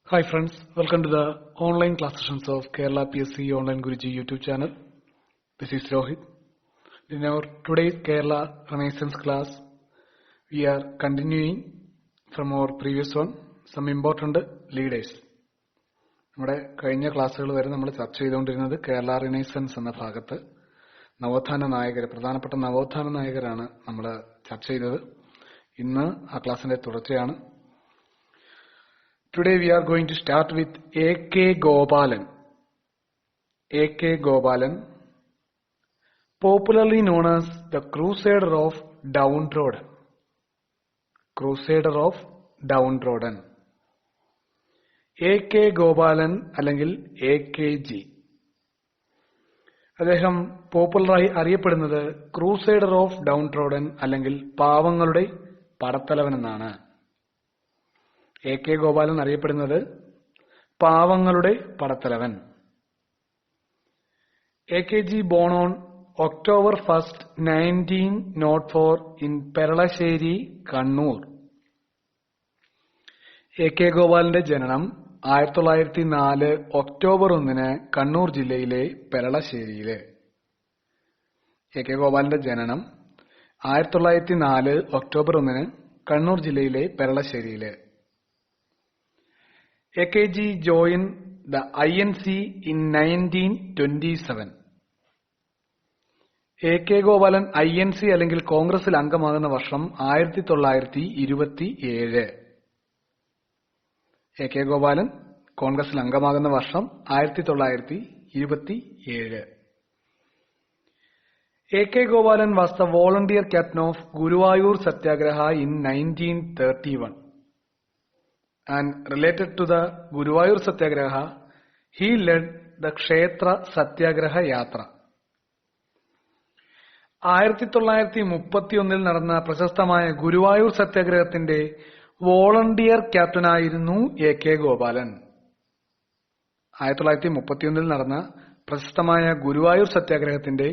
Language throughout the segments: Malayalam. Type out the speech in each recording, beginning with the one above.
Hi friends, welcome to the online class sessions of Kerala PSC Online Guruji YouTube channel. This is Rohit. In our today's Kerala Renaissance class, we are continuing from our previous one, some important leaders. നമ്മുടെ കഴിഞ്ഞ ക്ലാസ്സുകൾ വരെ നമ്മൾ ചർച്ച ചെയ്തുകൊണ്ടിരുന്നത് കേരള റിനൈസൻസ് എന്ന ഭാഗത്ത് പ്രധാനപ്പെട്ട നവോത്ഥാന നായകരാണ് നമ്മൾ ചർച്ച ചെയ്തത്. ഇന്ന് ആ ക്ലാസ്സിന്റെ തുടർച്ചയാണ്. Today we are going to start with A.K. Gopalan. A.K. Gopalan, popularly known as the Crusader of Downtrodden. Crusader of Downtrodden. A.K. Gopalan അല്ലെങ്കിൽ A.K.G. അദ്ദേഹം പോപ്പുലറായി അറിയപ്പെടുന്നത് ക്രൂസൈഡർ ഓഫ് ഡൗൺട്രോഡൻ അല്ലെങ്കിൽ പാവങ്ങളുടെ പടത്തലവൻ എന്നാണ്. A.K. ഗോപാലൻ അറിയപ്പെടുന്നത് പാവങ്ങളുടെ പടത്തലവൻ. A.K.G. born on October 1st, 1904 in Peralassery, Kannur. A.K. ഗോപാലന്റെ ജനനം 1904 ഒക്ടോബർ 1 കണ്ണൂർ ജില്ലയിലെ പെരളശ്ശേരിയില്. A.K. ഗോപാലന്റെ ജനനം 1904 ഒക്ടോബർ 1 കണ്ണൂർ ജില്ലയിലെ പെരളശ്ശേരിയില്. A.K.G. joined the INC in 1927. A.K. Gopalan INC അല്ലെങ്കിൽ കോൺഗ്രസിൽ അംഗമാകുന്ന വർഷം 1927. A.K. ഗോപാലൻ കോൺഗ്രസിൽ അംഗമാകുന്ന വർഷം 1927. A.K. Gopalan was the volunteer captain of Guruvayur Satyagraha in 1931. And related to the Guruvayur Satyagraha, he led the Kshetra Satyagraha Yatra. 1931 നടന്ന പ്രശസ്തമായ ഗുരുവായൂർ സത്യാഗ്രഹത്തിന്റെ വോളണ്ടിയർ ക്യാപ്റ്റനായിരുന്നു A.K. ഗോപാലൻ. 1931 നടന്ന പ്രശസ്തമായ ഗുരുവായൂർ സത്യാഗ്രഹത്തിന്റെ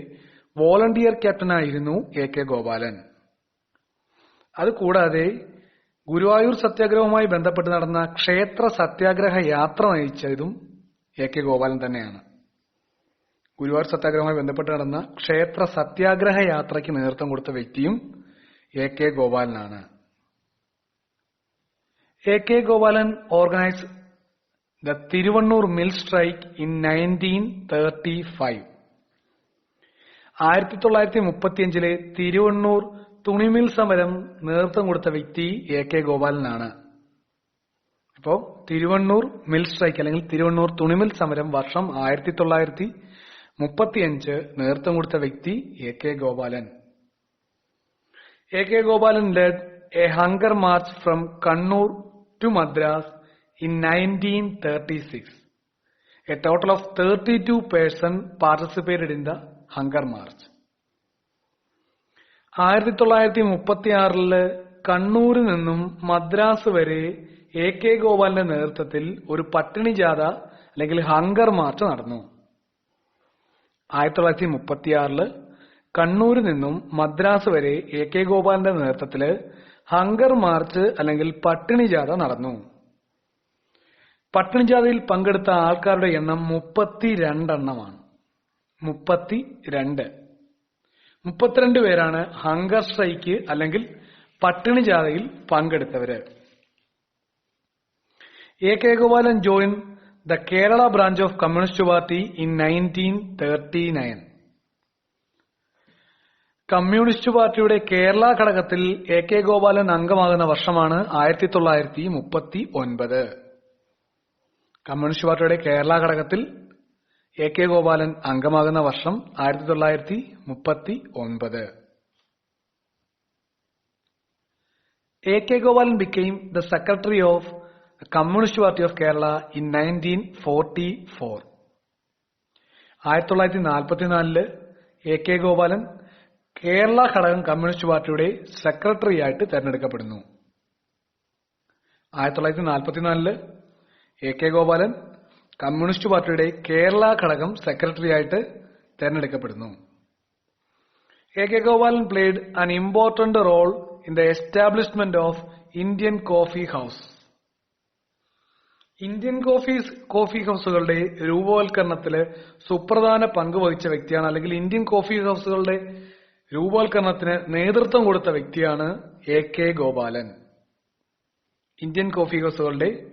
വോളണ്ടിയർ ക്യാപ്റ്റനായിരുന്നു A.K. ഗോപാലൻ. അതുകൂടാതെ ഗുരുവായൂർ സത്യാഗ്രഹവുമായി ബന്ധപ്പെട്ട് നടന്ന ക്ഷേത്ര സത്യാഗ്രഹ യാത്ര നയിച്ചതും A.K. ഗോപാലൻ തന്നെയാണ്. ഗുരുവായൂർ സത്യാഗ്രഹവുമായി ബന്ധപ്പെട്ട് നടന്ന ക്ഷേത്ര സത്യാഗ്രഹ യാത്രയ്ക്ക് നേതൃത്വം കൊടുത്ത വ്യക്തിയും A.K. ഗോപാലനാണ്. A.K. Gopalan organised the Thiruvannur mill strike in 1935. 1935 Thiruvannur തുണിമിൽ സമരം നേതൃത്വം കൊടുത്ത വ്യക്തി A.K. ഗോപാലനാണ്. അപ്പോ തിരുവണ്ണൂർ മിൽ സ്ട്രൈക്ക് അല്ലെങ്കിൽ തിരുവണ്ണൂർ തുണിമിൽ സമരം വർഷം 1935 നേതൃത്വം കൊടുത്ത വ്യക്തി A.K. Gopalan. A.K. Gopalan led a hunger march from Kannur to Madras in 1936. A total of 32 persons participated in the hunger march. 1936 കണ്ണൂരിൽ നിന്നും മദ്രാസ് വരെ A.K. ഗോപാലന്റെ നേതൃത്വത്തിൽ ഒരു പട്ടിണി ജാഥ അല്ലെങ്കിൽ ഹങ്കർ മാർച്ച് നടന്നു. 1936 കണ്ണൂരിൽ നിന്നും മദ്രാസ് വരെ A.K. ഗോപാലന്റെ നേതൃത്വത്തിൽ ഹങ്കർ മാർച്ച് അല്ലെങ്കിൽ പട്ടിണി ജാഥ നടന്നു. പട്ടിണി ജാഥയിൽ പങ്കെടുത്ത ആൾക്കാരുടെ എണ്ണം 32 എണ്ണമാണ്. 32 പേരാണ് ഹങ്കർ സ്ട്രൈക്ക് അല്ലെങ്കിൽ പട്ടിണി ജാഥയിൽ പങ്കെടുത്തവര്. A.K. Gopalan joined the Kerala branch of Communist Party in 1939. Communist പാർട്ടിയുടെ കേരള ഘടകത്തിൽ A.K. ഗോപാലൻ അംഗമാകുന്ന വർഷമാണ് 1939. കമ്മ്യൂണിസ്റ്റ് പാർട്ടിയുടെ കേരള ഘടകത്തിൽ A.K. ഗോപാലൻ അംഗമാകുന്ന വർഷം 1939. A.K. Gopalan became the secretary of the Communist Party of Kerala in 1944. 1944 A.K. Gopalan Kerala ഘടകം കമ്മ്യൂണിസ്റ്റ് പാർട്ടിയുടെ സെക്രട്ടറി ആയിട്ട് തെരഞ്ഞെടുക്കപ്പെടുന്നു. 1944 A.K. ഗോപാലൻ കമ്മ്യൂണിസ്റ്റ് പാർട്ടിയുടെ കേരള ഘടകം സെക്രട്ടറി ആയിട്ട് തെരഞ്ഞെടുക്കപ്പെടുന്നു. A.K. Gopalan played an important role in the establishment of Indian Coffee House. Indian coffee ഹൗസുകളുടെ രൂപവൽക്കരണത്തിൽ സുപ്രധാന പങ്ക് വഹിച്ച വ്യക്തിയാണ്, അല്ലെങ്കിൽ ഇന്ത്യൻ കോഫി ഹൗസുകളുടെ രൂപവൽക്കരണത്തിന് നേതൃത്വം കൊടുത്ത വ്യക്തിയാണ് എ.കെ. ഗോപാലൻ. ഇന്ത്യൻ കോഫി ഹൗസുകളുടെ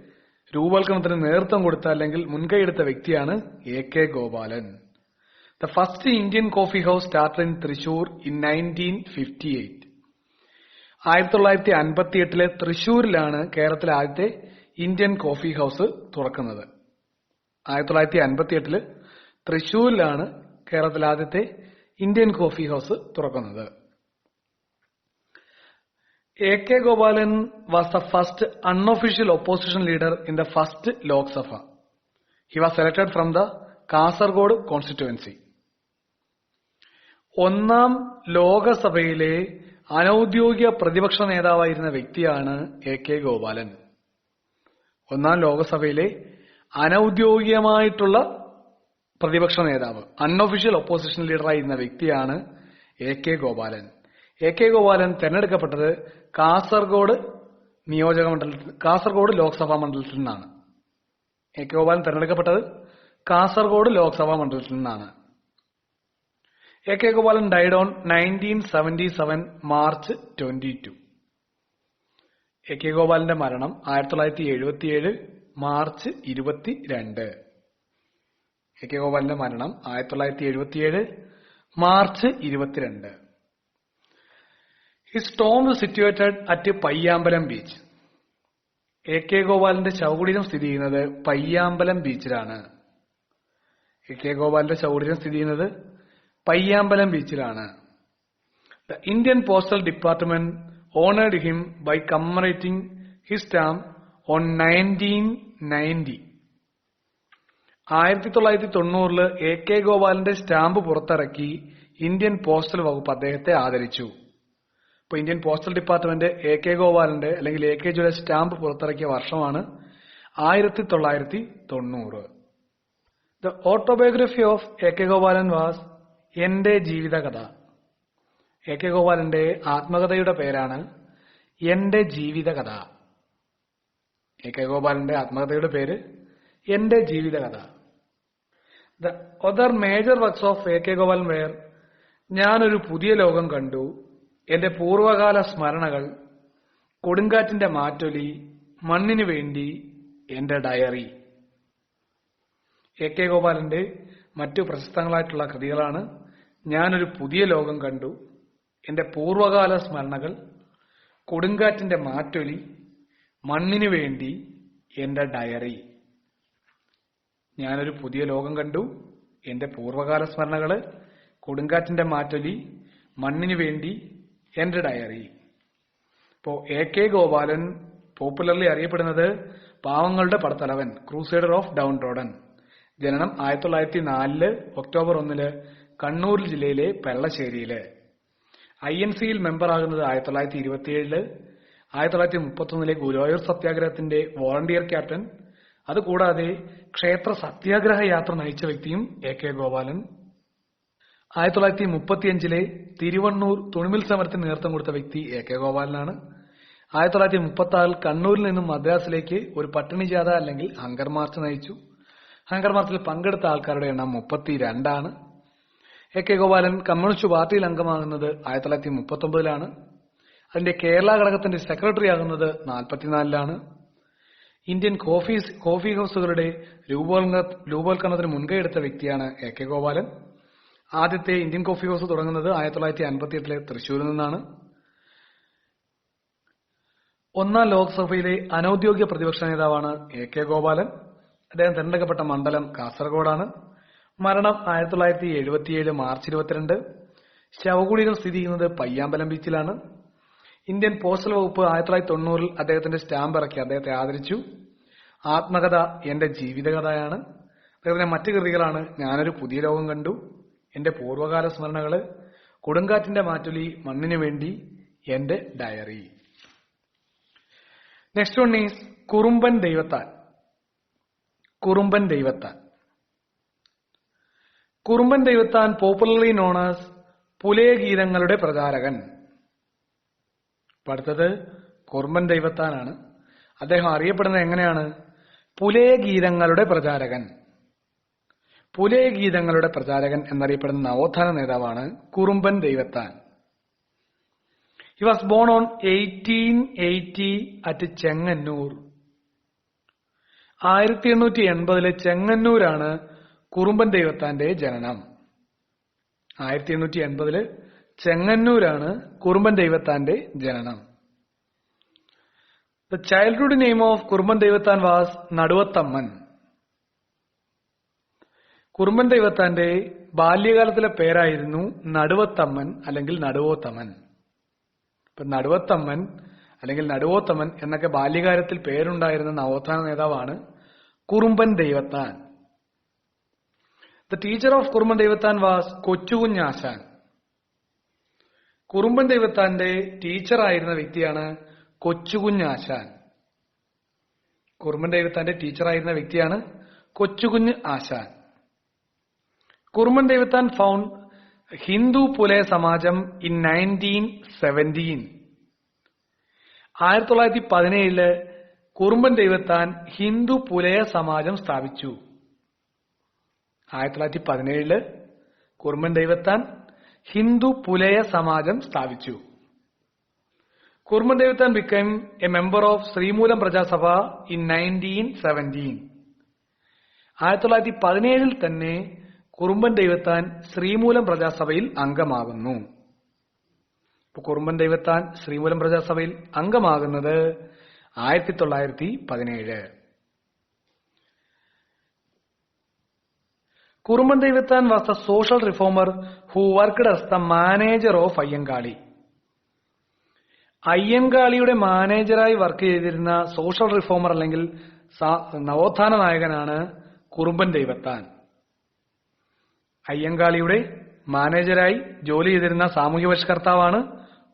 രൂപവൽക്കരണത്തിന് നേതൃത്വം കൊടുത്ത അല്ലെങ്കിൽ മുൻകൈയെടുത്ത വ്യക്തിയാണ് AK. Gopalan. The first Indian coffee house started in Thrissur in 1958. 1958 തൃശൂരിലാണ് കേരളത്തിലെ ആദ്യത്തെ ഇന്ത്യൻ കോഫി ഹൗസ് തുറക്കുന്നത്. 1958 തൃശൂരിലാണ് കേരളത്തിലെ ആദ്യത്തെ ഇന്ത്യൻ കോഫി ഹൗസ് തുറക്കുന്നത്. A.K. Gopalan was the first unofficial opposition leader in the first Lok Sabha. He was selected from the Kasaragod constituency. ഒന്നാം ലോകസഭയിലെ അനൌദ്യോഗിക പ്രതിപക്ഷ നേതാവായിരുന്ന വ്യക്തിയാണ് എ.കെ. ഗോപാലൻ. ഒന്നാം ലോകസഭയിലെ അനൌദ്യോഗികമായിട്ടുള്ള പ്രതിപക്ഷ നേതാവ്, അൺഒഫീഷ്യൽ ഒപ്പോസിഷൻ ലീഡറായിരുന്ന വ്യക്തിയാണ് എ.കെ. ഗോപാലൻ. എ.കെ. ഗോപാലൻ തെരഞ്ഞെടുക്കപ്പെട്ടത് കാസർഗോഡ് ലോക്സഭാ മണ്ഡലത്തിൽ നിന്നാണ്. എ.കെ. ഗോപാലൻ തെരഞ്ഞെടുക്കപ്പെട്ടത് കാസർഗോഡ് ലോക്സഭാ മണ്ഡലത്തിൽ നിന്നാണ്. A K. Gopalan died on 1977 March 22. A K. ഗോപാലന്റെ മരണം 1977 മാർച്ച് 22. എ.കെ. ഗോപാലന്റെ മരണം 1977 March 22. His tomb is situated at Payyambalam beach. A K. ഗോപാലന്റെ ശവകുടീരം സ്ഥിതി ചെയ്യുന്നത് പയ്യാമ്പലം ബീച്ചിലാണ്. എ.കെ. ഗോപാലന്റെ ശവകുടീരം സ്ഥിതി ചെയ്യുന്നത് Payyambalam ബീച്ചിലാണ്. The Indian Postal Department honored him by commemorating his stamp on 1990. 1990 AK. ഗോപാലന്റെ stamp പുറത്തിറക്കി ഇന്ത്യൻ പോസ്റ്റൽ വകുപ്പ് അദ്ദേഹത്തെ ആദരിച്ചു. ഇപ്പൊ ഇന്ത്യൻ പോസ്റ്റൽ ഡിപ്പാർട്ട്മെന്റ് എ.കെ. ഗോപാലന്റെ അല്ലെങ്കിൽ എ.കെ. ജിയുടെ സ്റ്റാമ്പ് പുറത്തിറക്കിയ വർഷമാണ് 1990. The autobiography of A K. Gopalan was എന്റെ ജീവിതകഥ. എ.കെ. ഗോപാലന്റെ ആത്മകഥയുടെ പേരാണ് എന്റെ ജീവിതകഥ. എ.കെ. ഗോപാലന്റെ ആത്മകഥയുടെ പേര് എന്റെ ജീവിതകഥ. The other major works of A K. Gopalan were ഞാനൊരു പുതിയ ലോകം കണ്ടു, എന്റെ പൂർവകാല സ്മരണകൾ, കൊടുങ്കാറ്റിന്റെ മാറ്റൊലി, മണ്ണിനു വേണ്ടി, എന്റെ ഡയറി. എ.കെ. ഗോപാലന്റെ മറ്റു പ്രശസ്തങ്ങളായിട്ടുള്ള കൃതികളാണ് ഞാനൊരു പുതിയ ലോകം കണ്ടു, എന്റെ പൂർവകാല സ്മരണകൾ, കൊടുങ്കാറ്റിന്റെ മാറ്റൊലി, മണ്ണിനു വേണ്ടി, എന്റെ ഡയറി. ഞാനൊരു പുതിയ ലോകം കണ്ടു, എന്റെ പൂർവകാല സ്മരണകള്, കൊടുങ്കാറ്റിന്റെ മാറ്റൊലി, മണ്ണിനു വേണ്ടി, എന്റെ ഡയറി. ഇപ്പോ എ.കെ. ഗോപാലൻ പോപ്പുലർലി അറിയപ്പെടുന്നത് പാവങ്ങളുടെ പടത്തലവൻ, ക്രൂസൈഡർ ഓഫ് ഡൗൺ റോഡൻ. ജനനം 1904 ഒക്ടോബർ 1 കണ്ണൂർ ജില്ലയിലെ പെള്ളശ്ശേരിയില്. INC-യിൽ മെമ്പറാകുന്നത് 1927. 1931 ഗുരുവായൂർ സത്യാഗ്രഹത്തിന്റെ വോളണ്ടിയർ ക്യാപ്റ്റൻ. അതുകൂടാതെ ക്ഷേത്ര സത്യാഗ്രഹ യാത്ര നയിച്ച വ്യക്തിയും എ.കെ. ഗോപാലൻ. 1935 തിരുവണ്ണൂർ തുണിമിൽ സമരത്തിന് നേതൃത്വം കൊടുത്ത വ്യക്തി എ.കെ. ഗോപാലനാണ്. 1936 കണ്ണൂരിൽ നിന്നും മദ്രാസിലേക്ക് ഒരു പട്ടിണി ജാഥ അല്ലെങ്കിൽ ഹങ്കർ മാർച്ച് നയിച്ചു. ഹങ്കർ മാർച്ചിൽ പങ്കെടുത്ത ആൾക്കാരുടെ എണ്ണം 32 എ.കെ. ഗോപാലൻ കമ്മ്യൂണിസ്റ്റ് പാർട്ടിയിൽ അംഗമാകുന്നത് 1939. അതിന്റെ കേരള ഘടകത്തിന്റെ സെക്രട്ടറി ആകുന്നത് 1944. ഇന്ത്യൻ കോഫി ഹൗസുകളുടെ രൂപവൽക്കരണത്തിന് മുൻകൈയെടുത്ത വ്യക്തിയാണ് എ.കെ. ഗോപാലൻ. ആദ്യത്തെ ഇന്ത്യൻ കോഫി ഹൗസ് തുടങ്ങുന്നത് 1958 തൃശൂരിൽ നിന്നാണ്. ഒന്നാം ലോക്സഭയിലെ അനൌദ്യോഗിക പ്രതിപക്ഷ നേതാവാണ് എ.കെ. ഗോപാലൻ. അദ്ദേഹം തെരഞ്ഞെടുക്കപ്പെട്ട മണ്ഡലം കാസർഗോഡാണ്. മരണം 1977 മാർച്ച് 22. ശവകുടീരം സ്ഥിതി ചെയ്യുന്നത് പയ്യാമ്പലം ബീച്ചിലാണ്. ഇന്ത്യൻ പോസ്റ്റൽ വകുപ്പ് 1990 അദ്ദേഹത്തിന്റെ സ്റ്റാമ്പ് ഇറക്കി അദ്ദേഹത്തെ ആദരിച്ചു. ആത്മകഥ എന്റെ ജീവിതകഥയാണ്. അദ്ദേഹത്തിന്റെ മറ്റു കൃതികളാണ് ഞാനൊരു പുതിയ ലോകം കണ്ടു, എന്റെ പൂർവകാല സ്മരണകള്, കൊടുങ്കാറ്റിന്റെ മാറ്റൊലി, മണ്ണിനു വേണ്ടി, എന്റെ diary. Next one is Kurumban Daivathan. Kurumban Daivathan. Kurumban Daivathan popularly known as പുലയഗീതങ്ങളുടെ പ്രചാരകൻ. അടുത്തത് കുറുമ്പൻ ദൈവത്താനാണ്. അദ്ദേഹം അറിയപ്പെടുന്നത് എങ്ങനെയാണ്? പുലയഗീതങ്ങളുടെ പ്രചാരകൻ. പുലയഗീതങ്ങളുടെ പ്രചാരകൻ എന്നറിയപ്പെടുന്ന നവോത്ഥാന നേതാവാണ് കുറുമ്പൻ Daivathan. He was born on 1880 at Chengannur. 1880 ചെങ്ങന്നൂരാണ് കുറുമ്പൻ ദൈവത്താന്റെ ജനനം. 1880 ചെങ്ങന്നൂരാണ് കുറുമ്പൻ ദൈവത്താന്റെ ജനനം. The childhood name of Kurumban Daivathan was നടുവത്തമ്മൻ. കുറുമ്പൻ ദൈവത്താന്റെ ബാല്യകാലത്തിലെ പേരായിരുന്നു നടുവത്തമ്മൻ അല്ലെങ്കിൽ നടുവോത്തമൻ. ഇപ്പൊ നടുവത്തമ്മൻ അല്ലെങ്കിൽ നടുവോത്തമൻ എന്നൊക്കെ ബാല്യകാലത്തിൽ പേരുണ്ടായിരുന്ന നവോത്ഥാന നേതാവാണ് കുറുമ്പൻ Daivathan. The teacher of Kurumban Daivathan was കൊച്ചുകുഞ്ഞാശാൻ. കുറുമ്പൻ ദൈവത്താന്റെ ടീച്ചറായിരുന്ന വ്യക്തിയാണ് കൊച്ചുകുഞ്ഞാശാൻ. കുറുമ്പൻ ദൈവത്താന്റെ ടീച്ചറായിരുന്ന വ്യക്തിയാണ് കൊച്ചുകുഞ്ഞ് ആശാൻ. Kurumban Daivathan found Hindu Pulaya Samajam in 1917. 1917 കുറുമ്പൻ ദൈവത്താൻ ഹിന്ദു പുലയ സമാജം സ്ഥാപിച്ചു. 1917 കുറുമ്പൻ ദൈവത്താൻ ഹിന്ദു പുലയ സമാജം സ്ഥാപിച്ചു. കുറുമ്പൻ Daivathan became a member of Sreemoolam Praja Sabha in 1917. 1917 തന്നെ കുറുമ്പൻ ദൈവത്താൻ ശ്രീമൂലം പ്രജാസഭയിൽ അംഗമാകുന്നു. കുറുമ്പൻ Daivathan Sreemoolam പ്രജാസഭയിൽ അംഗമാകുന്നത് 1917. Kurumban Daivathan was the social reformer who worked as the manager of Ayyankali. അയ്യങ്കാളിയുടെ മാനേജറായി വർക്ക് ചെയ്തിരുന്ന സോഷ്യൽ റിഫോമർ അല്ലെങ്കിൽ നവോത്ഥാന നായകനാണ് കുറുമ്പൻ ദൈവത്താൻ. അയ്യങ്കാളിയുടെ മാനേജരായി ജോലി ചെയ്തിരുന്ന സാമൂഹ്യ പരിഷ്കർത്താവാണ്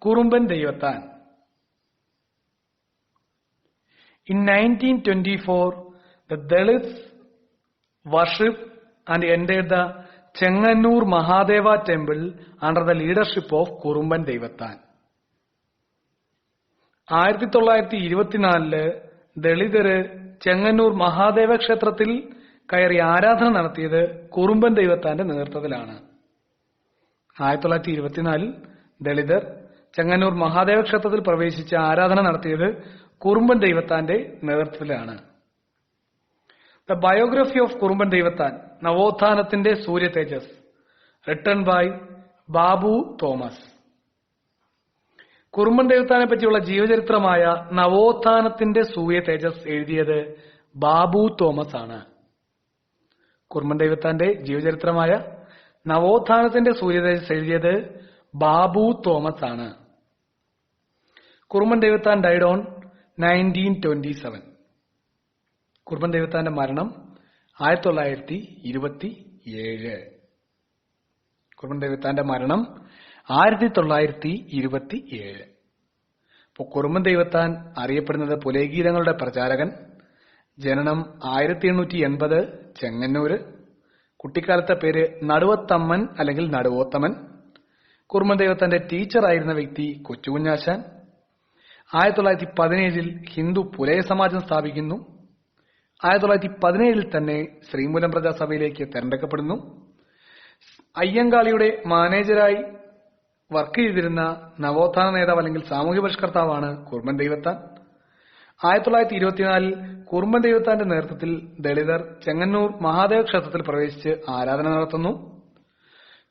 കുറുമ്പൻ Daivathan. In 1924, the Dalits worship and entered the Chengannur Mahadeva temple under the leadership of കുറുമ്പൻ ദൈവത്താൻ. 1924 ദളിതര് ചെങ്ങന്നൂർ മഹാദേവ ക്ഷേത്രത്തിൽ കയറി ആരാധന നടത്തിയത് കുറുമ്പൻ ദൈവത്താന്റെ നേതൃത്വത്തിലാണ്. 1924 ദളിതർ ചെങ്ങന്നൂർ മഹാദേവ ക്ഷേത്രത്തിൽ പ്രവേശിച്ച് ആരാധന നടത്തിയത് കുറുമ്പൻ ദൈവത്താന്റെ നേതൃത്വത്തിലാണ്. The biography of Kurumban Daivathan, നവോത്ഥാനത്തിന്റെ സൂര്യ തേജസ്, റിട്ടൺ ബൈ ബാബു തോമസ്. കുറുമ്പൻ ദൈവത്താനെ പറ്റിയുള്ള ജീവചരിത്രമായ നവോത്ഥാനത്തിന്റെ സൂര്യ തേജസ് എഴുതിയത് ബാബു തോമസ് ആണ്. കുറുമ്പൻ ദൈവത്താന്റെ ജീവചരിത്രമായ നവോത്ഥാനത്തിന്റെ സൂര്യ തേജസ് എഴുതിയത് ബാബു തോമസ് ആണ്. കുറുമ്പൻ ദൈവത്താൻ ഡൈഡ് ഓൺ 1927. കുറുമ്പൻ ദൈവത്താന്റെ മരണം 1927. കുറുമ്പൻ ദൈവത്താന്റെ മരണം 1927. ഇപ്പോൾ കുറുമ്പൻ ദൈവത്താൻ അറിയപ്പെടുന്നത് പുലയഗീതങ്ങളുടെ പ്രചാരകൻ. ജനനം 1880 ചെങ്ങന്നൂര്. കുട്ടിക്കാലത്തെ പേര് നടുവത്തമ്മൻ അല്ലെങ്കിൽ നടുവോത്തമൻ. കുറുമ്പൻ ദൈവത്താന്റെ ടീച്ചറായിരുന്ന വ്യക്തി കൊച്ചുകുഞ്ഞാശാൻ. 1917 ഹിന്ദു പുലയ സമാജം സ്ഥാപിക്കുന്നു. 1917 തന്നെ ശ്രീമൂലം പ്രജാസഭയിലേക്ക് തെരഞ്ഞെടുക്കപ്പെടുന്നു. അയ്യങ്കാളിയുടെ മാനേജരായി വർക്ക് ചെയ്തിരുന്ന നവോത്ഥാന നേതാവ് അല്ലെങ്കിൽ സാമൂഹ്യ പരിഷ്കർത്താവാണ് കുറുമ്പൻ ദൈവത്താൻ. 1924 കുറുമ്പൻ ദൈവത്താന്റെ നേതൃത്വത്തിൽ ദളിതർ ചെങ്ങന്നൂർ മഹാദേവ ക്ഷേത്രത്തിൽ പ്രവേശിച്ച് ആരാധന നടത്തുന്നു.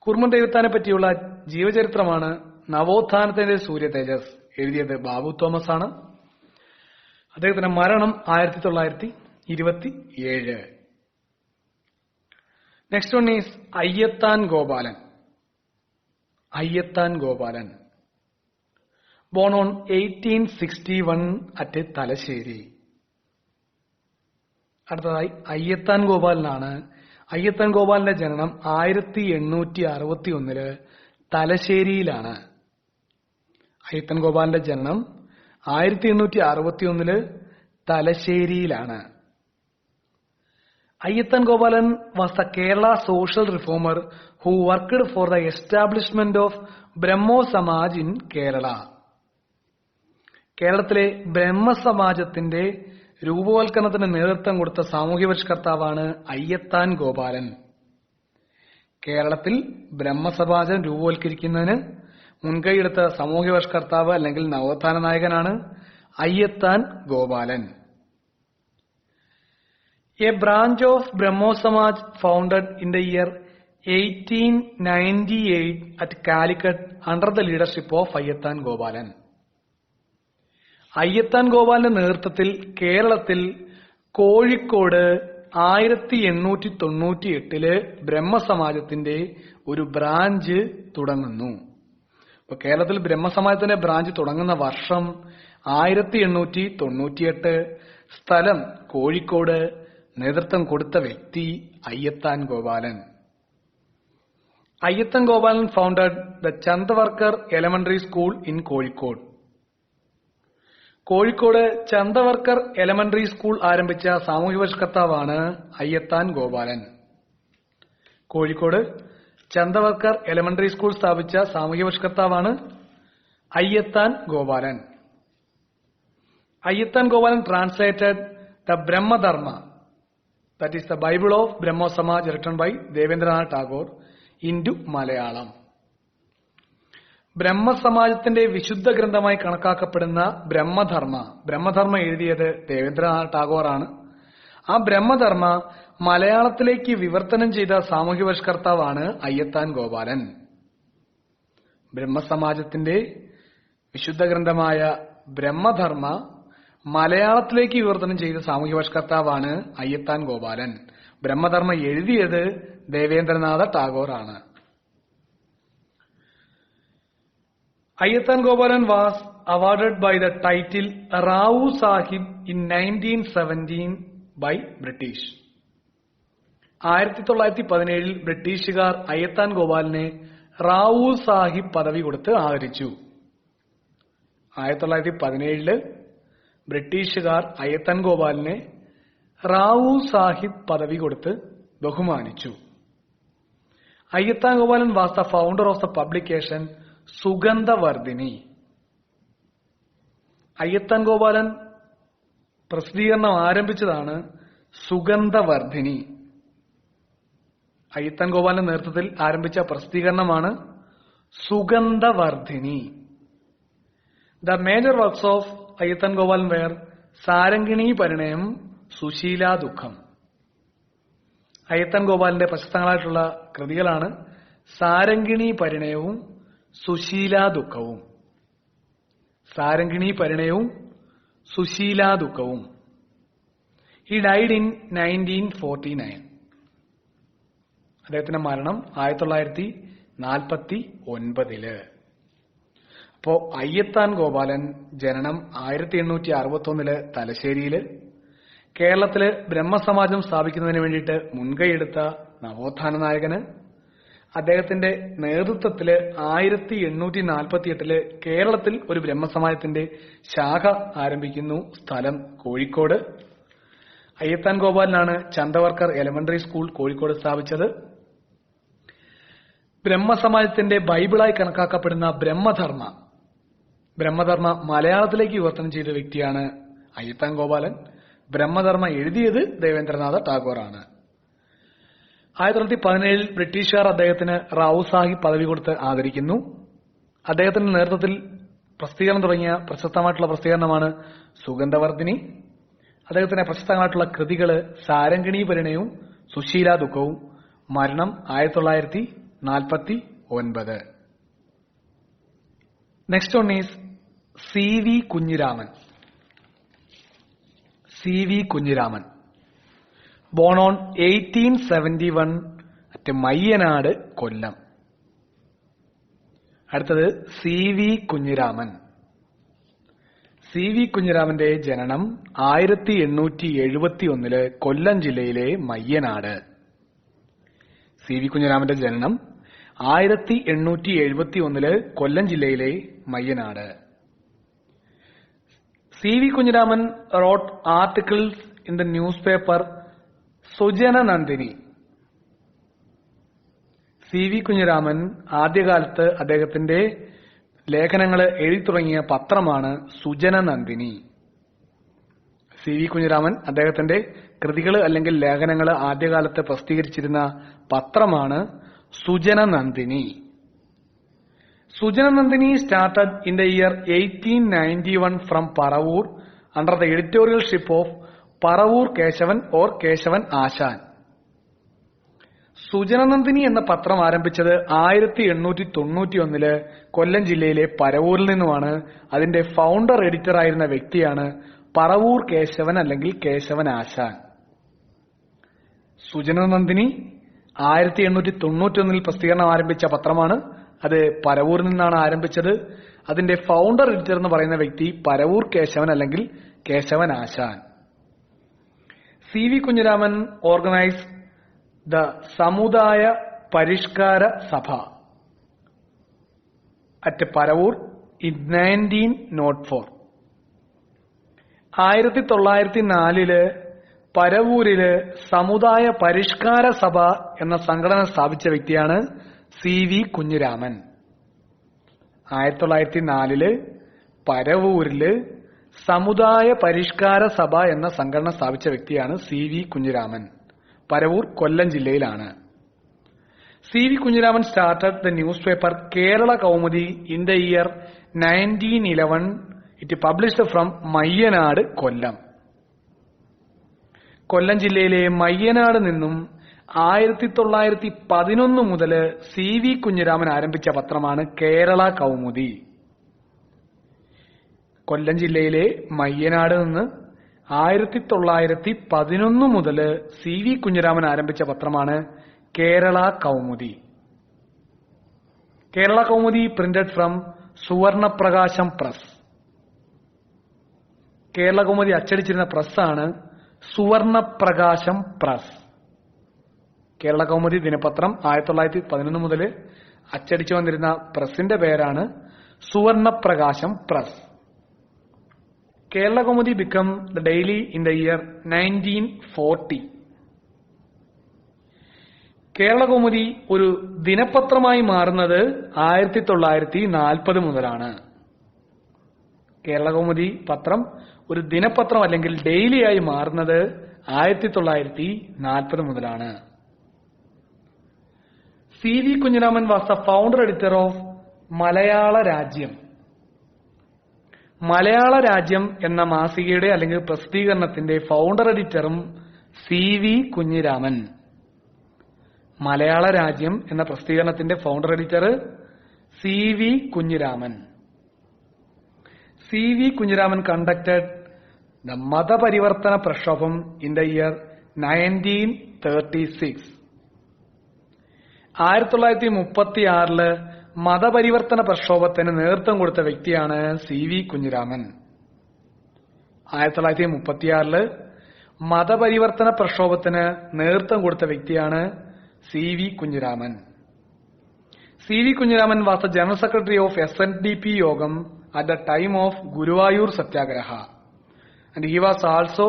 കുറുമ്പൻ ദൈവത്താനെ പറ്റിയുള്ള ജീവചരിത്രമാണ് നവോത്ഥാനത്തിന്റെ സൂര്യ തേജസ് എഴുതിയത് ബാബു തോമസ് ആണ്. അദ്ദേഹത്തിന്റെ മരണം 1927. Next one is Ayyathan Gopalan. Ayyathan Gopalan born on 1861 at Thalassery. അടുത്തതായി അയ്യത്താൻ ഗോപാലനാണ്. അയ്യത്താൻ ഗോപാലിന്റെ ജനനം 1861 തലശ്ശേരിയിലാണ്. അയ്യത്താൻ ഗോപാലിന്റെ ജനനം 1861 തലശ്ശേരിയിലാണ്. Ayyathan Gopalan was the Kerala social reformer who worked for the establishment of Brahmo Samaj in Kerala. കേരളത്തിലെ ബ്രഹ്മസമാജത്തിന്റെ രൂപവൽക്കരണത്തിന് നേതൃത്വം കൊടുത്ത സാമൂഹ്യപരിഷ്കർത്താവാണ് അയ്യത്താൻ ഗോപാലൻ. കേരളത്തിൽ ബ്രഹ്മസമാജം രൂപവൽക്കരിക്കുന്നതിന് മുൻകൈയെടുത്ത സാമൂഹ്യപരിഷ്കർത്താവ് അല്ലെങ്കിൽ നവോത്ഥാന നായകനാണ് Ayyathan Gopalan. A branch of Brahmo Samaj founded in the year 1898 at Calicut under the leadership of Ayyathan Gopalan. Ayyathan ഗോപാലന്റെ നേതൃത്വത്തിൽ കേരളത്തിൽ കോഴിക്കോട് 1898 ബ്രഹ്മസമാജത്തിന്റെ ഒരു ബ്രാഞ്ച് തുടങ്ങുന്നു. അപ്പൊ കേരളത്തിൽ ബ്രഹ്മസമാജത്തിന്റെ ബ്രാഞ്ച് തുടങ്ങുന്ന വർഷം 1898, സ്ഥലം കോഴിക്കോട്, നേതൃത്വം കൊടുത്ത വ്യക്തി Ayyathan Gopalan. Ayyathan Gopalan founded the Chandavarkar elementary school in Kozhikode. Kozhikode Chandavarkar elementary school ആരംഭിച്ച സാമൂഹ്യപരിഷ്കർത്താവാണ് അയ്യത്താൻ ഗോപാലൻ. കോഴിക്കോട് ചന്ദവർക്കർ എലമെന്ററി സ്കൂൾ സ്ഥാപിച്ച സാമൂഹ്യപരിഷ്കർത്താവാണ് Ayyathan Gopalan. Ayyathan Gopalan translated the Brahmadharma, that is the Bible of Brahmo Samaj written by Devendranath Tagore, into Malayalam. ബ്രഹ്മസമാജത്തിന്റെ വിശുദ്ധ ഗ്രന്ഥമായി കണക്കാക്കപ്പെടുന്ന ബ്രഹ്മധർമ്മ എഴുതിയത് ദേവേന്ദ്രനാഥ് ടാഗോർ ആണ്. ആ ബ്രഹ്മധർമ്മ മലയാളത്തിലേക്ക് വിവർത്തനം ചെയ്ത സാമൂഹ്യപരിഷ്കർത്താവാണ് അയ്യത്താൻ ഗോപാലൻ. ബ്രഹ്മസമാജത്തിന്റെ വിശുദ്ധ ഗ്രന്ഥമായ ബ്രഹ്മധർമ്മ മലയാളത്തിലേക്ക് വിവർത്തനം ചെയ്ത സാമൂഹ്യപരിഷ്കർത്താവാണ് അയ്യത്താൻ ഗോപാലൻ. ബ്രഹ്മധർമ്മ എഴുതിയത് ദേവേന്ദ്രനാഥ ടാഗോർ ആണ്. Ayyathan Gopalan was awarded by the title Rao Sahib in 1917 by British. 1917 ബ്രിട്ടീഷുകാർ അയ്യത്താൻ ഗോപാലിനെ റാവു സാഹിബ് പദവി കൊടുത്ത് ആദരിച്ചു. 1917 ബ്രിട്ടീഷുകാർ അയ്യത്താൻ ഗോപാലിനെ റാവു സാഹിബ് പദവി കൊടുത്ത് ബഹുമാനിച്ചു. Ayyathan Gopalan was the founder of the publication Sugandhavardhini. Ayyathan Gopalan പ്രസിദ്ധീകരണം ആരംഭിച്ചതാണ് സുഗന്ധവർദ്ധിനി. അയ്യത്താൻ ഗോപാലന്റെ നേതൃത്വത്തിൽ ആരംഭിച്ച പ്രസിദ്ധീകരണമാണ് Sugandhavardhini. The major works of Ayyathan Gopalan were Sarangini Parinayam, Susheela Dukham. Ayyathan ഗോപാലന്റെ പ്രശസ്തങ്ങളായിട്ടുള്ള കൃതികളാണ് സാരംഗിണി പരിണയവും Susheela ദുഃഖവും. സാരംഗിണി പരിണയവും സുശീല ദുഃഖവും. He died in 1949. അദ്ദേഹത്തിന്റെ മരണം 1949. അപ്പോ അയ്യത്താൻ ഗോപാലൻ ജനനം 1861 തലശ്ശേരിയില്. കേരളത്തില് ബ്രഹ്മസമാജം സ്ഥാപിക്കുന്നതിന് വേണ്ടിയിട്ട് മുൻകൈയെടുത്ത നവോത്ഥാന നായകന്. അദ്ദേഹത്തിന്റെ നേതൃത്വത്തില് 1848 കേരളത്തിൽ ഒരു ബ്രഹ്മസമാജത്തിന്റെ ശാഖ ആരംഭിക്കുന്നു. സ്ഥലം കോഴിക്കോട്. അയ്യത്താൻ ഗോപാലനാണ് ചന്ദവർക്കർ എലമെന്ററി സ്കൂൾ കോഴിക്കോട് സ്ഥാപിച്ചത്. ബ്രഹ്മസമാജത്തിന്റെ ബൈബിളായി കണക്കാക്കപ്പെടുന്ന ബ്രഹ്മധർമ്മ മലയാളത്തിലേക്ക് വിവർത്തനം ചെയ്ത വ്യക്തിയാണ് അയ്യത്താൻ ഗോപാലൻ. ബ്രഹ്മധർമ്മ എഴുതിയത് ദേവേന്ദ്രനാഥ ടാഗോർ ആണ്. 1917 ബ്രിട്ടീഷുകാർ അദ്ദേഹത്തിന് റാവു സാഹിബ് പദവി കൊടുത്ത് ആദരിക്കുന്നു. അദ്ദേഹത്തിന്റെ നേതൃത്വത്തിൽ പ്രസിദ്ധീകരണം തുടങ്ങിയ പ്രശസ്തമായിട്ടുള്ള പ്രസിദ്ധീകരണമാണ് സുഗന്ധവർദ്ധിനി. അദ്ദേഹത്തിന്റെ പ്രശസ്തമായിട്ടുള്ള കൃതികള് സാരംഗിണി പരിണയവും സുശീല ദുഃഖവും. മരണം 1949. Next one is CV Kunhiraman. Born on 1871 at Mayyanad, Kollam. അടുത്തത് CV കുഞ്ഞിരാമൻ. CV കുഞ്ഞിരാമന്റെ ജനനം 1871 കൊല്ലം ജില്ലയിലെ മയ്യനാട്. CV കുഞ്ഞിരാമന്റെ ജനനം 1871 കൊല്ലം ജില്ലയിലെ Mayyanad. CV Kunhiraman wrote articles in the newspaper സുജനനന്ദിനി. CV Kunhiraman ആദ്യകാലത്ത് അദ്ദേഹത്തിന്റെ ലേഖനങ്ങൾ എഴുതി തുടങ്ങിയ പത്രമാണ് സുജനനന്ദിനി. സി വി കുഞ്ഞിരാമൻ അദ്ദേഹത്തിന്റെ കൃതികൾ അല്ലെങ്കിൽ ലേഖനങ്ങൾ ആദ്യകാലത്ത് പ്രസിദ്ധീകരിച്ചിരുന്ന പത്രമാണ് Sujananandini. Sujananandini started in the year 1891 from Paravur under the editorialship of Paravur Kesavan or Kesavan Asan. Sujananandini എന്ന പത്രം ആരംഭിച്ചത് 1891 കൊല്ലം ജില്ലയിലെ പരവൂരിൽ നിന്നുമാണ്. അതിന്റെ ഫൗണ്ടർ എഡിറ്റർ ആയിരുന്ന വ്യക്തിയാണ് പറവൂർ കേശവൻ അല്ലെങ്കിൽ കേശവൻ ആശാൻ. സുജനനന്ദിനി 1891 പ്രസിദ്ധീകരണം ആരംഭിച്ച പത്രമാണ്. അത് പരവൂരിൽ നിന്നാണ് ആരംഭിച്ചത്. അതിന്റെ ഫൗണ്ടർ എഡിറ്റർ എന്ന് പറയുന്ന വ്യക്തി പരവൂർ കേശവൻ അല്ലെങ്കിൽ Kesavan Asan. C V Kunhiraman organise the Samudaya Parishkara സഭ അറ്റ് പരവൂർ ഇൻ 1904. 1904 പരവൂരില് സമുദായ പരിഷ്കാര സഭ എന്ന സംഘടന സ്ഥാപിച്ച വ്യക്തിയാണ് സി വി കുഞ്ഞിരാമൻ. 1904 പരവൂരില് സമുദായ പരിഷ്കാര സഭ എന്ന സംഘടന സ്ഥാപിച്ച വ്യക്തിയാണ് സി വി കുഞ്ഞിരാമൻ. പരവൂർ കൊല്ലം ജില്ലയിലാണ്. C V Kunhiraman started the newspaper Kerala Kaumudi in the year 1911. It published from Mayyanad, Kollam. Kollam ജില്ലയിലെ മയ്യനാട് നിന്നും 1911 മുതൽ സി വി കുഞ്ഞിരാമൻ ആരംഭിച്ച പത്രമാണ് കേരള കൗമുദി. കൊല്ലം ജില്ലയിലെ മയ്യനാട് നിന്ന് 1911 മുതൽ സി വി കുഞ്ഞിരാമൻ ആരംഭിച്ച പത്രമാണ് Kerala Kaumudi. Kerala Kaumudi printed from Suvarnaprakasham press. Kerala Kaumudi അച്ചടിച്ചിരുന്ന പ്രസ്സാണ് സുവർണപ്രകാശം പ്രസ്. കേരള കൗമുദി ദിനപത്രം 1911 മുതൽ അച്ചടിച്ചു വന്നിരുന്ന പ്രസിന്റെ പേരാണ് Suvarnaprakasham press. Kerala Kaumudi became the daily in the year 1940. Kerala Kaumudi ഒരു ദിനപത്രമായി മാറുന്നത് 1940 മുതലാണ്. കേരള കൗമുദി പത്രം ഒരു ദിനപത്രം അല്ലെങ്കിൽ ഡെയിലിയായി മാറുന്നത് 1940 മുതലാണ്. C V Kunhiraman was the founder editor of Malayala Rajyam. Malayala Rajyam എന്ന മാസികയുടെ അല്ലെങ്കിൽ പ്രസിദ്ധീകരണത്തിന്റെ ഫൗണ്ടർ എഡിറ്ററും സി വി കുഞ്ഞിരാമൻ. മലയാള രാജ്യം എന്ന പ്രസിദ്ധീകരണത്തിന്റെ founder editor C V Kunhiraman. C V Kunhiraman conducted the Mathaparivarthana Prakshobham in the year 1936. 1936 മതപരിവർത്തന പ്രക്ഷോഭത്തിന് നേതൃത്വം കൊടുത്ത വ്യക്തിയാണ് സി വി കുഞ്ഞിരാമൻ. 1936 മതപരിവർത്തന പ്രക്ഷോഭത്തിന് നേതൃത്വം കൊടുത്ത വ്യക്തിയാണ് C V Kunhiraman. C V Kunhiraman was the general secretary of SNDP യോഗം at the time of Guruvayur Satyagraha, and he was also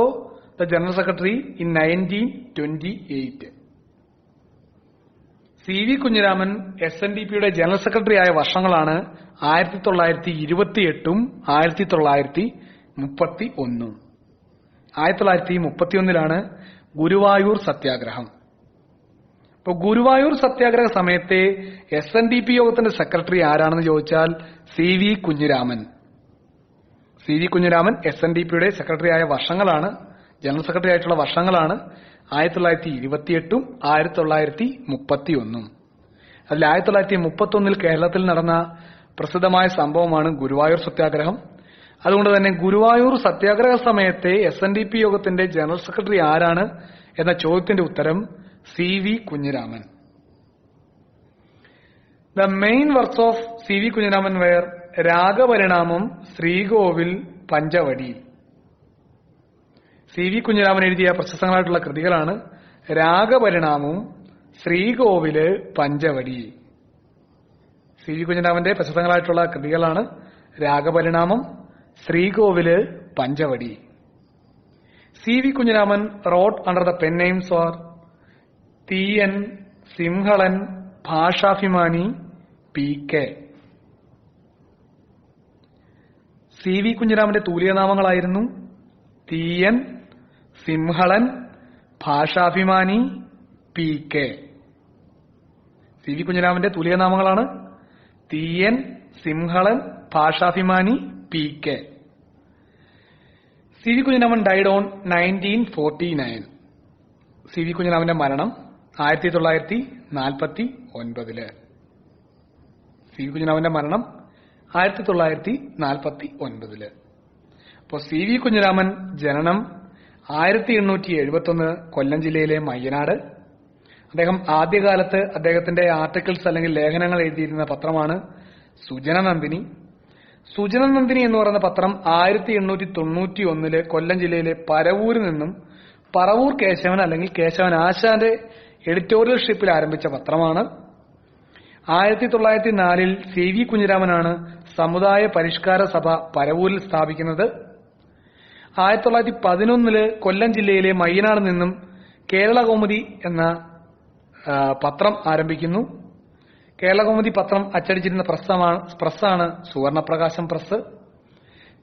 the general secretary in 1928. C V Kunhiraman SNDPയുടെ ജനറൽ സെക്രട്ടറി ആയ വർഷങ്ങളാണ് 1928 1931. 1931 ഗുരുവായൂർ സത്യാഗ്രഹം. ഇപ്പൊ ഗുരുവായൂർ സത്യാഗ്രഹ സമയത്തെ SNDP യോഗത്തിന്റെ സെക്രട്ടറി ആരാണെന്ന് ചോദിച്ചാൽ C V Kunhiraman. C V Kunhiraman SNDPയുടെ സെക്രട്ടറി ആയ വർഷങ്ങളാണ്, ജനറൽ സെക്രട്ടറി ആയിട്ടുള്ള വർഷങ്ങളാണ് 1928 1931. അതിൽ 1931 കേരളത്തിൽ നടന്ന പ്രസിദ്ധമായ സംഭവമാണ് ഗുരുവായൂർ സത്യാഗ്രഹം. അതുകൊണ്ട് തന്നെ ഗുരുവായൂർ സത്യാഗ്രഹ സമയത്തെ SNDP യോഗത്തിന്റെ ജനറൽ സെക്രട്ടറി ആരാണ് എന്ന ചോദ്യത്തിന്റെ ഉത്തരം C V Kunhiraman. The main works of C V Kunhiraman were Ragaparinamam, Sreekovil, Panchavadi. C V Kunhiraman എഴുതിയ പ്രശസ്തങ്ങളായിട്ടുള്ള കൃതികളാണ് രാഗപരിണാമവും ശ്രീകോവില്, പഞ്ചവടി. സി വി കുഞ്ഞിരാമന്റെ പ്രശസ്തങ്ങളായിട്ടുള്ള കൃതികളാണ് Ragaparinamam, Sreekovil, Panchavadi. C V Kunhiraman wrote under the pen names or Theeyan, Simhalan, Bhashabhimani, PK. C V കുഞ്ഞിരാമന്റെ തൂലികനാമങ്ങളായിരുന്നു തീയൻ, സിംഹളൻ, ഭാഷാഭിമാനി, PK. CV കുഞ്ഞിരാമന്റെ തുല്യനാമങ്ങളാണ് Theeyan, Simhalan, Bhashabhimani, PK. CV Kunhiraman died on 1949. CV കുഞ്ഞിരാമന്റെ മരണം 1949. CV കുഞ്ഞിരാമന്റെ മരണം 1949. അപ്പോൾ CV കുഞ്ഞിരാമൻ ജനനം 1871 കൊല്ലം ജില്ലയിലെ മയ്യനാട്. അദ്ദേഹം ആദ്യകാലത്ത് അദ്ദേഹത്തിന്റെ ആർട്ടിക്കിൾസ് അല്ലെങ്കിൽ ലേഖനങ്ങൾ എഴുതിയിരുന്ന പത്രമാണ് സുജനനന്ദിനി. സുജനനന്ദിനി എന്ന് പറയുന്ന പത്രം 1891 കൊല്ലം ജില്ലയിലെ പരവൂരിൽ നിന്നും പറവൂർ കേശവൻ അല്ലെങ്കിൽ കേശവൻ ആശാന്റെ എഡിറ്റോറിയൽഷിപ്പിൽ ആരംഭിച്ച പത്രമാണ്. 1904 CV കുഞ്ഞിരാമനാണ് സമുദായ പരിഷ്കാര സഭ പരവൂരിൽ സ്ഥാപിക്കുന്നത്. 1911 കൊല്ലം ജില്ലയിലെ മയ്യനാട് നിന്നും കേരളകൗമുദി എന്ന പത്രം ആരംഭിക്കുന്നു. കേരളകൗമുദി പത്രം അച്ചടിച്ചിരുന്ന പ്രസ്സാണ് സുവർണപ്രകാശം പ്രസ്.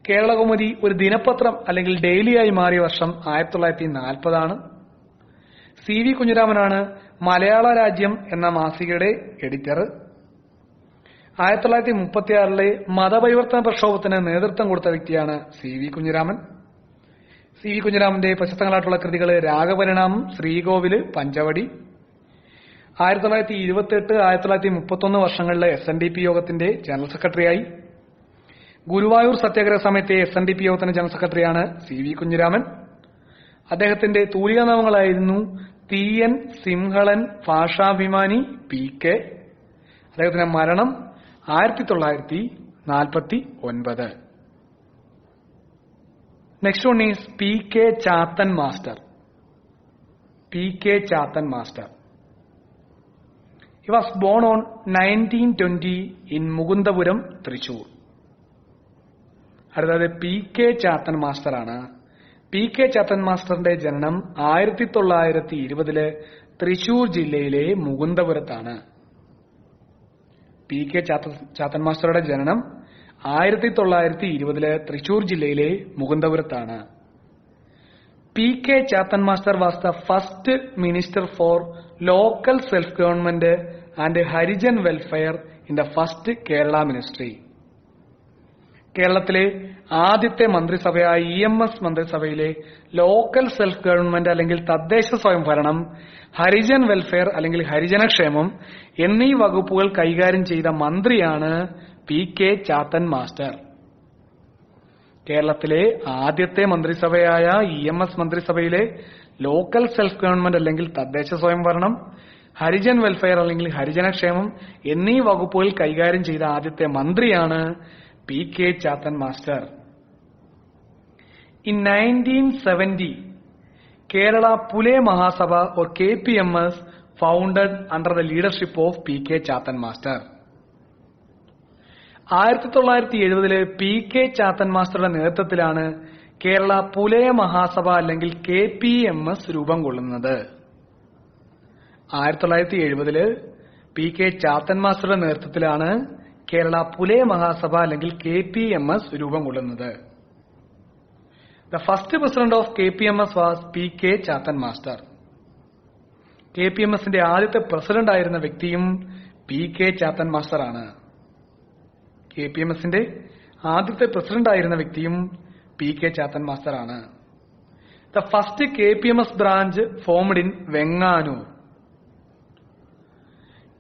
കേരളകൗമുദി ഒരു ദിനപത്രം അല്ലെങ്കിൽ ഡെയിലിയായി മാറിയ വർഷം 1940. CV കുഞ്ഞിരാമനാണ് മലയാള രാജ്യം എന്ന മാസികയുടെ എഡിറ്റർ. 1936 മതപരിവർത്തന പ്രക്ഷോഭത്തിന് നേതൃത്വം കൊടുത്ത വ്യക്തിയാണ് CV കുഞ്ഞിരാമൻ. CV കുഞ്ഞിരാമന്റെ പ്രശസ്തങ്ങളായിട്ടുള്ള കൃതികൾ രാഗപരിണാമം, ശ്രീകോവില്, പഞ്ചവടി. 1928, 1931 വർഷങ്ങളിലെ SNDP യോഗത്തിന്റെ ജനറൽ സെക്രട്ടറിയായി. ഗുരുവായൂർ സത്യാഗ്രഹ സമയത്തെ SNDP യോഗത്തിന്റെ ജനറൽ സെക്രട്ടറിയാണ് CV കുഞ്ഞിരാമൻ. അദ്ദേഹത്തിന്റെ തൂലികാനാമങ്ങളായിരുന്നു തീയൻ, സിംഹളൻ, ഭാഷാഭിമാനി, PK. അദ്ദേഹത്തിന്റെ മരണം 1949. Next one is PK Chatan Master. PK Chatan Master. He was born on 1920 in Mugundapuram, Thrissur. അടുത്തത് PK ചാത്തൻ മാസ്റ്റർ ആണ്. PK ചാത്തൻ മാസ്റ്ററിന്റെ ജനനം 1920 തൃശൂർ ജില്ലയിലെ മുകുന്ദപുരത്താണ്. PK ചാത്തൻ മാസ്റ്ററുടെ ജനനം 1920 തൃശൂർ ജില്ലയിലെ മുകുന്ദപുരത്താണ്. PK Chathan master was the first minister for local self government and Harijan welfare in the first Kerala ministry. കേരളത്തിലെ ആദ്യത്തെ മന്ത്രിസഭയായ EMS മന്ത്രിസഭയിലെ ലോക്കൽ സെൽഫ് ഗവൺമെന്റ് അല്ലെങ്കിൽ തദ്ദേശ സ്വയംഭരണം, ഹരിജൻ വെൽഫെയർ അല്ലെങ്കിൽ ഹരിജനക്ഷേമം എന്നീ വകുപ്പുകൾ കൈകാര്യം ചെയ്ത മന്ത്രിയാണ് PK ചാത്തൻ മാസ്റ്റർ. കേരളത്തിലെ ആദ്യത്തെ മന്ത്രിസഭയായ EMS മന്ത്രിസഭയിലെ ലോക്കൽ സെൽഫ് ഗവൺമെന്റ് അല്ലെങ്കിൽ തദ്ദേശ സ്വയംഭരണം, ഹരിജൻ വെൽഫെയർ അല്ലെങ്കിൽ ഹരിജനക്ഷേമം എന്നീ വകുപ്പുകൾ കൈകാര്യം ചെയ്ത ആദ്യത്തെ മന്ത്രിയാണ് PK Chathan master. In 1970, Kerala Pule Mahasabha or KPMS founded under the leadership of PK Chathan master. 1970 PK Chathan മാസ്റ്ററുടെ നേതൃത്വത്തിലാണ് കേരള പുലയ മഹാസഭ അല്ലെങ്കിൽ KPMS രൂപം കൊള്ളുന്നത്. 1970 PK ചാത്തൻ മാസ്റ്ററുടെ നേതൃത്വത്തിലാണ് കേരള പുലയ മഹാസഭ അല്ലെങ്കിൽ KPMS രൂപം കൊള്ളുന്നത്. The first president of KPMS was PK Chathan master. KPMSന്റെ ആദ്യത്തെ പ്രസിഡന്റ് ആയിരുന്ന വ്യക്തിയും PK ചാത്തൻ മാസ്റ്റർ ആണ്. KPMSന്റെ ആദ്യത്തെ പ്രസിഡന്റ് ആയിരുന്ന വ്യക്തിയും PK ചാത്തൻ മാസ്റ്റർ ആണ്. The first KPMS branch formed in Venganoor.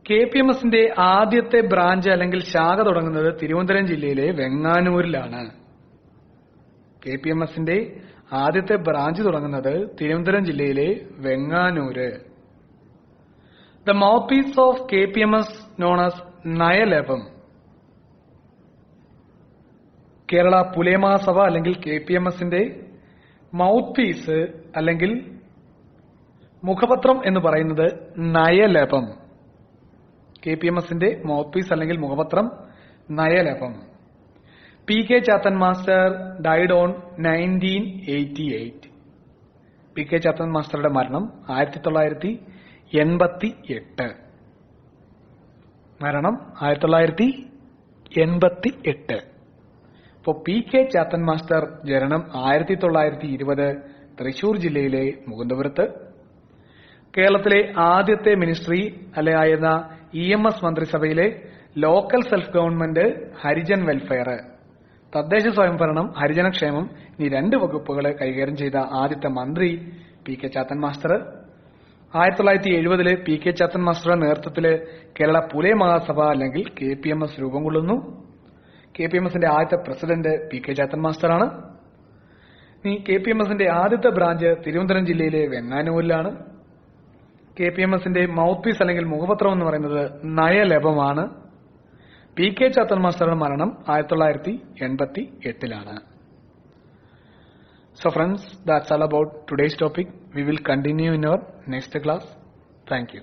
KPMSന്റെ ആദ്യത്തെ ബ്രാഞ്ച് അല്ലെങ്കിൽ ശാഖ തുടങ്ങുന്നത് തിരുവനന്തപുരം ജില്ലയിലെ വെങ്ങാനൂരിലാണ്. KPMSന്റെ ആദ്യത്തെ ബ്രാഞ്ച് തുടങ്ങുന്നത് തിരുവനന്തപുരം ജില്ലയിലെ Venganoor. The mouthpiece of KPMS known as നയലഭം. Kerala പുലേമഹാസഭ അല്ലെങ്കിൽ KPMSന്റെ മൗത്ത് പീസ് അല്ലെങ്കിൽ മുഖപത്രം എന്ന് പറയുന്നത് നയലഭം. KPMSന്റെ മൗത്ത് പീസ് അല്ലെങ്കിൽ മുഖപത്രം നയലഭം. PK Chathan master died on 1988. PK Chathan മാസ്റ്ററുടെ മരണം 1988. മരണം 1988. ഇപ്പോൾ പി കെ ചാത്തൻ മാസ്റ്റർ ജനനം 1920 തൃശൂർ ജില്ലയിലെ മുകുന്ദപുരത്ത്. കേരളത്തിലെ ആദ്യത്തെ മിനിസ്ട്രി ആയിരുന്ന EMS മന്ത്രിസഭയിലെ local self government, Harijan welfare, തദ്ദേശ സ്വയംഭരണം, ഹരിജനക്ഷേമം എന്നീ 2 വകുപ്പുകൾ കൈകാര്യം ചെയ്ത ആദ്യത്തെ മന്ത്രി P K Chathan master. 1970 P K Chathan മാസ്റ്ററുടെ നേതൃത്വത്തിൽ കേരള പുലയ മഹാസഭ അല്ലെങ്കിൽ KPMS രൂപം കൊള്ളുന്നു. KPMSന്റെ ആദ്യത്തെ പ്രസിഡന്റ് പി കെ ചാത്തൻ മാസ്റ്ററാണ്. KPMSന്റെ ആദ്യത്തെ ബ്രാഞ്ച് തിരുവനന്തപുരം ജില്ലയിലെ വെങ്ങാനൂരിലാണ്. KPMSന്റെ മൗത്ത് പീസ് അല്ലെങ്കിൽ മുഖപത്രം എന്ന് പറയുന്നത് നയലഭമാണ്. പി കെ ചാത്തൻ മാസ്റ്ററുടെ മരണം 1988. So friends, that's all about today's topic. We will continue in our next class. Thank you.